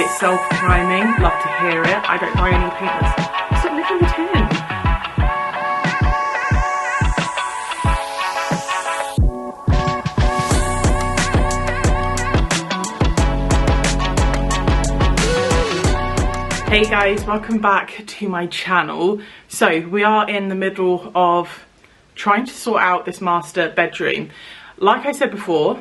It's self-priming, love to hear it. I don't buy any paintless. Stop licking the tin. Hey guys, welcome back to my channel. So we are in the middle of trying to sort out this master bedroom. Like I said before,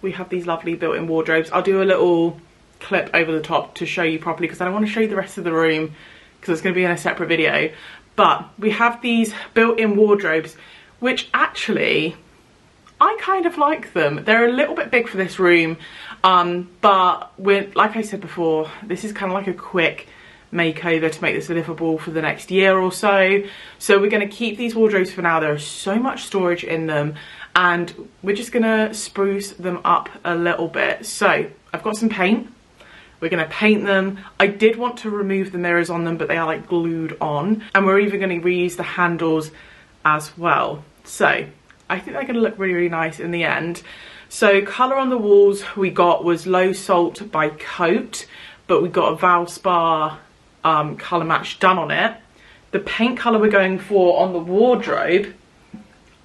we have these lovely built-in wardrobes. I'll do a little clip over the top to show you properly because I don't want to show you the rest of the room because it's going to be in a separate video. But we have these built-in wardrobes, which actually I kind of like them. They're a little bit big for this room, but like I said before, this is kind of like a quick makeover to make this livable for the next year or so. So we're going to keep these wardrobes for now. There is so much storage in them and we're just going to spruce them up a little bit. So I've got some paint. We're going to paint them. I did want to remove the mirrors on them, but they are like glued on, and we're even going to reuse the handles as well. So I think they're going to look really, really nice in the end. So colour on the walls we got was Low Salt by Coat, but we got a Valspar colour match done on it. The paint colour we're going for on the wardrobe,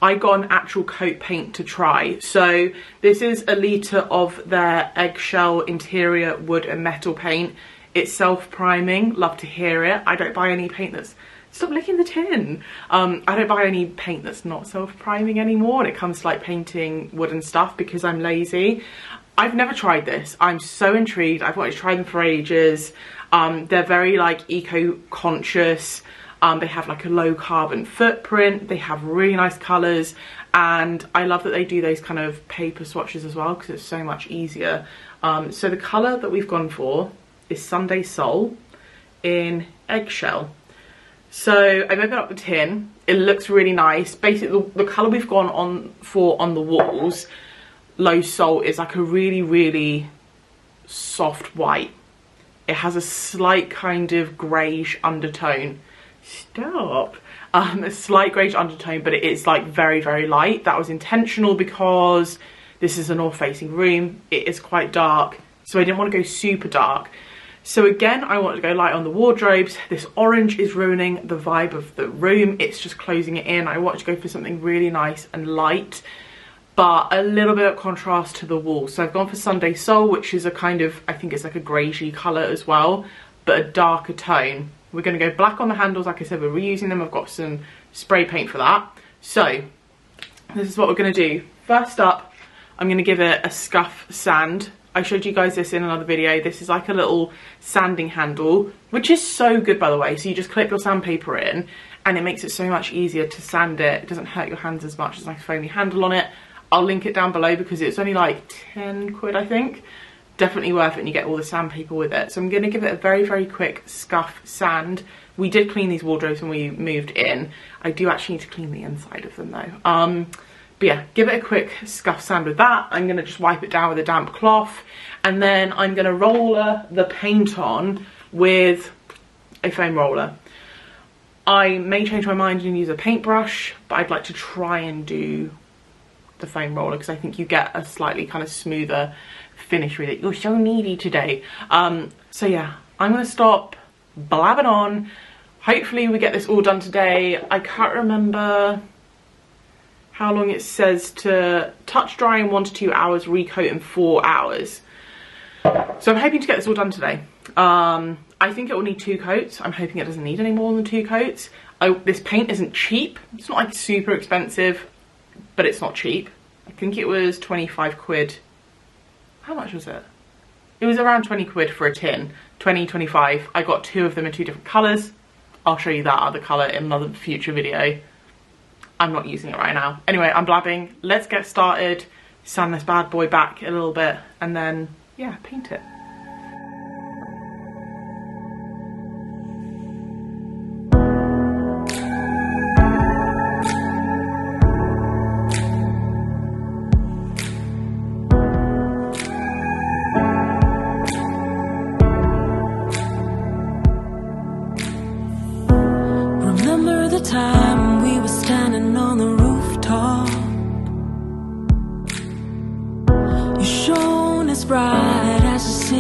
I got an actual coat paint to try. So this is a litre of their eggshell interior wood and metal paint. It's self-priming, love to hear it. I don't buy any paint that's, stop licking the tin. I don't buy any paint that's not self-priming anymore when it comes to like painting wooden stuff because I'm lazy. I've never tried this. I'm so intrigued. I've wanted to try them for ages. They're very like eco-conscious. They have like a low carbon footprint. They have really nice colours, and I love that they do those kind of paper swatches as well because it's so much easier. So the colour that we've gone for is Sunday Soul in Eggshell. So I've opened up the tin. It looks really nice. Basically the colour we've gone on the walls, Low Salt, is like a really, really soft white. It has a slight kind of greyish undertone. Stop. A slight greyish undertone, but it is like very, very light. That was intentional because this is a north facing room. It is quite dark, so I didn't want to go super dark. So again, I wanted to go light on the wardrobes. This orange is ruining the vibe of the room. It's just closing it in. I wanted to go for something really nice and light, but a little bit of contrast to the wall. So I've gone for Sunday Soul, which is a kind of, I think it's like a greyish colour as well, but a darker tone. We're going to go black on the handles. Like I said, we're reusing them. I've got some spray paint for that. So this is what we're going to do. First up, I'm going to give it a scuff sand. I showed you guys this in another video. This is like a little sanding handle, which is so good, by the way. So you just clip your sandpaper in and it makes it so much easier to sand it. It doesn't hurt your hands as much as like a foamy handle on it. I'll link it down below because it's only like 10 quid, I think. Definitely worth it, and you get all the sandpaper with it. So I'm going to give it a very, very quick scuff sand. We did clean these wardrobes when we moved in. I do actually need to clean the inside of them though. But yeah, give it a quick scuff sand with that. I'm going to just wipe it down with a damp cloth, and then I'm going to roller the paint on with a foam roller. I may change my mind and use a paintbrush, but I'd like to try and do the foam roller because I think you get a slightly kind of smoother finish with it. You're so needy today. So yeah, I'm gonna stop blabbing on. Hopefully we get this all done today. I can't remember how long it says to touch dry in 1 to 2 hours, recoat in 4 hours. So I'm hoping to get this all done today. I think it will need 2 coats. I'm hoping it doesn't need any more than 2 coats. This paint isn't cheap. It's not like super expensive, but it's not cheap. I think it was 25 quid. How much was it? It was around 20 quid for a tin. 20, 25. I got 2 of them in 2 different colours. I'll show you that other colour in another future video. I'm not using it right now. Anyway, I'm blabbing. Let's get started. Sand this bad boy back a little bit and then, yeah, paint it. Time we were standing on the rooftop, you shone as bright as the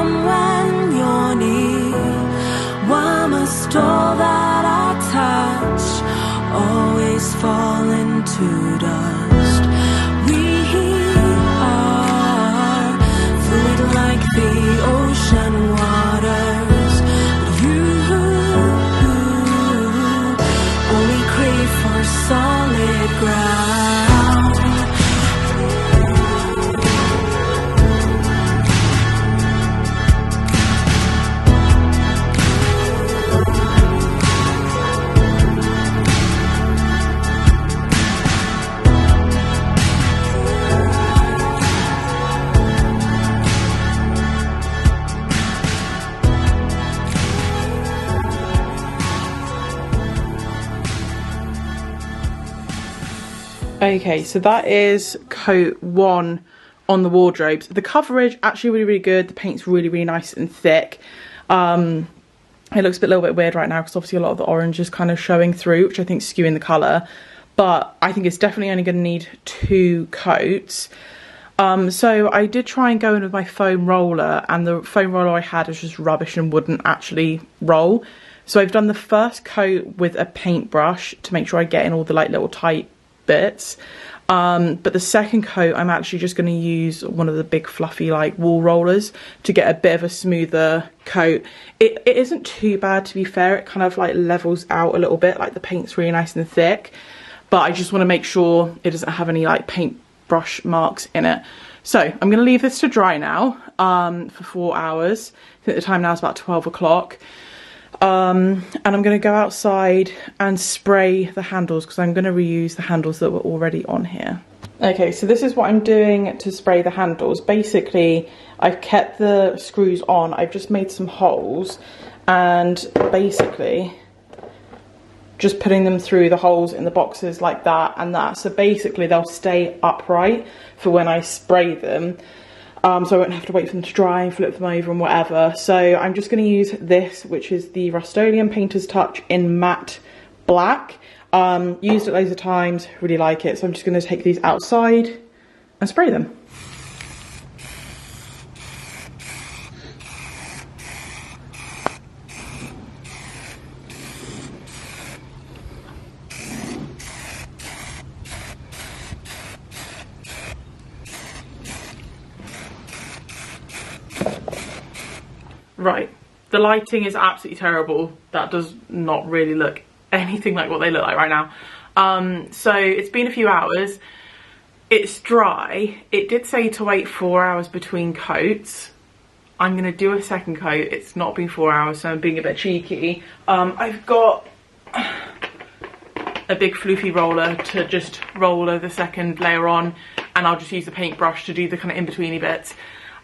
come when you're near? Why must all that I touch always fall into dust? We are fluid like the ocean waters, but you only crave for solid ground. Okay, so that is coat 1 on the wardrobes. The coverage actually really good. The paint's really nice and thick. It looks a little bit weird right now because obviously a lot of the orange is kind of showing through, which I think is skewing the colour, but I think it's definitely only going to need 2 coats. So I did try and go in with my foam roller, and the foam roller I had was just rubbish and wouldn't actually roll. So I've done the first coat with a paintbrush to make sure I get in all the like little tight bits, but the second coat I'm actually just going to use one of the big fluffy like wool rollers to get a bit of a smoother coat. It isn't too bad, to be fair. It kind of like levels out a little bit, like the paint's really nice and thick, but I just want to make sure it doesn't have any like paintbrush marks in it. So I'm going to leave this to dry now for 4 hours. I think the time now is about 12 o'clock. And I'm going to go outside and spray the handles because I'm going to reuse the handles that were already on here. Okay, so this is what I'm doing to spray the handles. Basically, I've kept the screws on. I've just made some holes and basically just putting them through the holes in the boxes like that and that. So basically they'll stay upright for when I spray them. So I won't have to wait for them to dry and flip them over and whatever. So I'm just going to use this, which is the Rust-Oleum Painter's Touch in matte black. Used it loads of times, really like it. So I'm just going to take these outside and spray them. Right, the lighting is absolutely terrible. That does not really look anything like what they look like right now. So it's been a few hours. It's dry. It did say to wait 4 hours between coats. I'm going to do a second coat. It's not been 4 hours, so I'm being a bit cheeky. I've got a big floofy roller to just roller the second layer on, and I'll just use the paintbrush to do the kind of in-betweeny bits.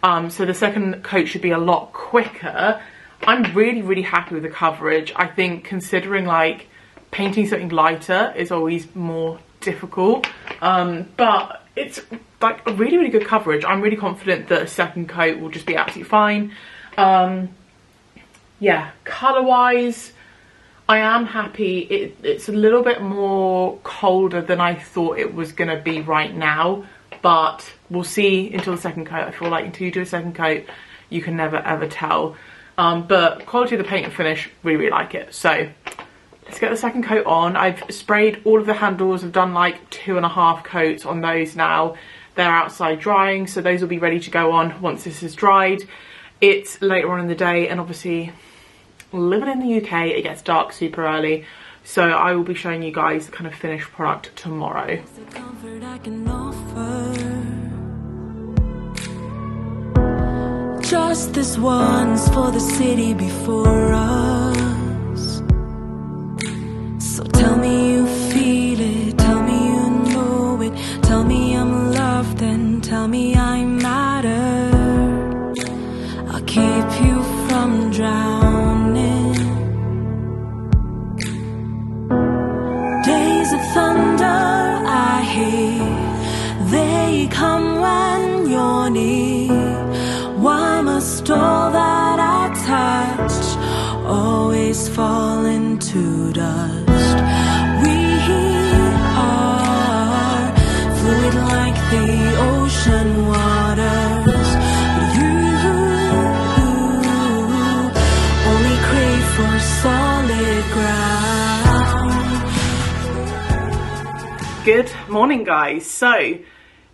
So the second coat should be a lot quicker. I'm really happy with the coverage. I think considering like painting something lighter is always more difficult, but it's like a really good coverage. I'm really confident that a second coat will just be absolutely fine. Yeah, colour wise I am happy. It's a little bit more colder than I thought it was gonna be right now, but we'll see until the second coat. I feel like until you do a second coat, you can never ever tell. But quality of the paint and finish, really like it. So let's get the second coat on. I've sprayed all of the handles. I've done like 2.5 coats on those now. They're outside drying, so those will be ready to go on once this is dried. It's later on in the day, and obviously living in the UK, it gets dark super early. So I will be showing you guys the kind of finished product tomorrow. Just this once for the city before us. So tell me you feel it, tell me you know it, tell me I'm loved, then tell me I matter. I'll keep you from drowning. Days of thunder I hear, they come when you're near. Why must all that I touch always fall into dust? We are fluid like the ocean waters, but you Good morning, guys. So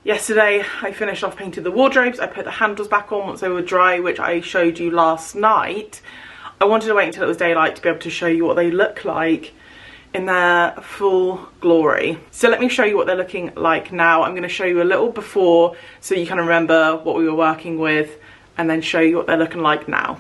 yesterday I finished off painting the wardrobes. I put the handles back on once they were dry, which I showed you last night. I wanted to wait until it was daylight to be able to show you what they look like in their full glory. So let me show you what they're looking like now. I'm going to show you a little before so you can remember what we were working with, and then show you what they're looking like now.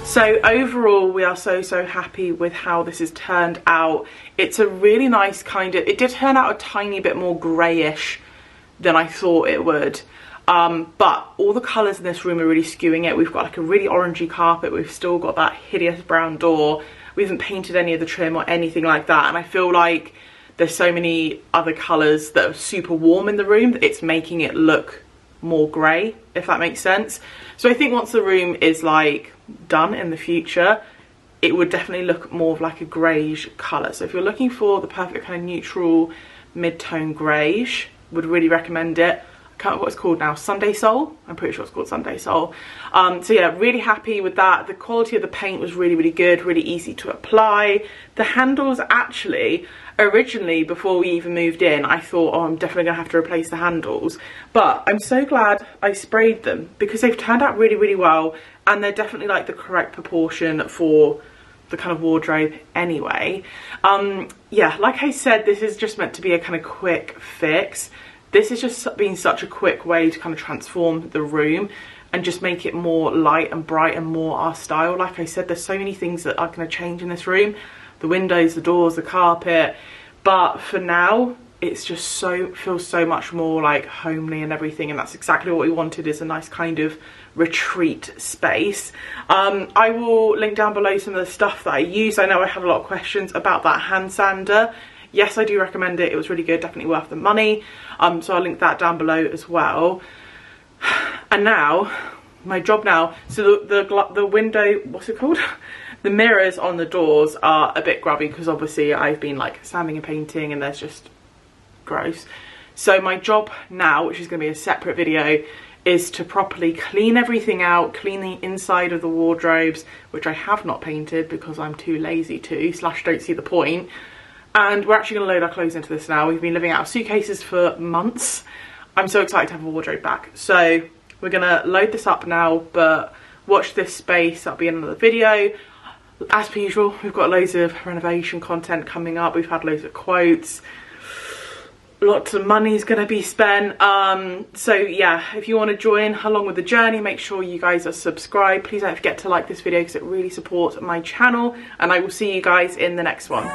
So overall, we are so happy with how this has turned out. It's a really nice kind of, it did turn out a tiny bit more greyish than I thought it would. But all the colours in this room are really skewing it. We've got like a really orangey carpet. We've still got that hideous brown door. We haven't painted any of the trim or anything like that. And I feel like there's so many other colours that are super warm in the room that it's making it look more grey, if that makes sense. So I think once the room is like done in the future, it would definitely look more of like a greyish colour. So if you're looking for the perfect kind of neutral mid-tone greyish, would really recommend it. I can't remember what it's called now, Sunday Soul? I'm pretty sure it's called Sunday Soul. So yeah, really happy with that. The quality of the paint was really good, really easy to apply. The handles actually, originally before we even moved in, I thought, oh, I'm definitely gonna have to replace the handles. But I'm so glad I sprayed them because they've turned out really well, and they're definitely like the correct proportion for the kind of wardrobe anyway. Yeah, like I said, this is just meant to be a kind of quick fix. This has just been such a quick way to kind of transform the room and just make it more light and bright and more our style. Like I said, there's so many things that are going to change in this room. The windows, the doors, the carpet. But for now, it's just feels so much more like homely and everything. And that's exactly what we wanted, is a nice kind of retreat space. I will link down below some of the stuff that I use. I know I had a lot of questions about that hand sander. Yes, I do recommend it. It was really good, definitely worth the money. So I'll link that down below as well. And now, my job now, so the window, what's it called? The mirrors on the doors are a bit grubby because obviously I've been like sanding and painting and there's just gross. So my job now, which is going to be a separate video, is to properly clean everything out, clean the inside of the wardrobes, which I have not painted because I'm too lazy to, / don't see the point. And we're actually going to load our clothes into this now. We've been living out of suitcases for months. I'm so excited to have a wardrobe back. So we're going to load this up now, but watch this space. That'll be in another video. As per usual, we've got loads of renovation content coming up. We've had loads of quotes. Lots of money's going to be spent. So yeah, if you want to join along with the journey, make sure you guys are subscribed. Please don't forget to like this video because it really supports my channel. And I will see you guys in the next one.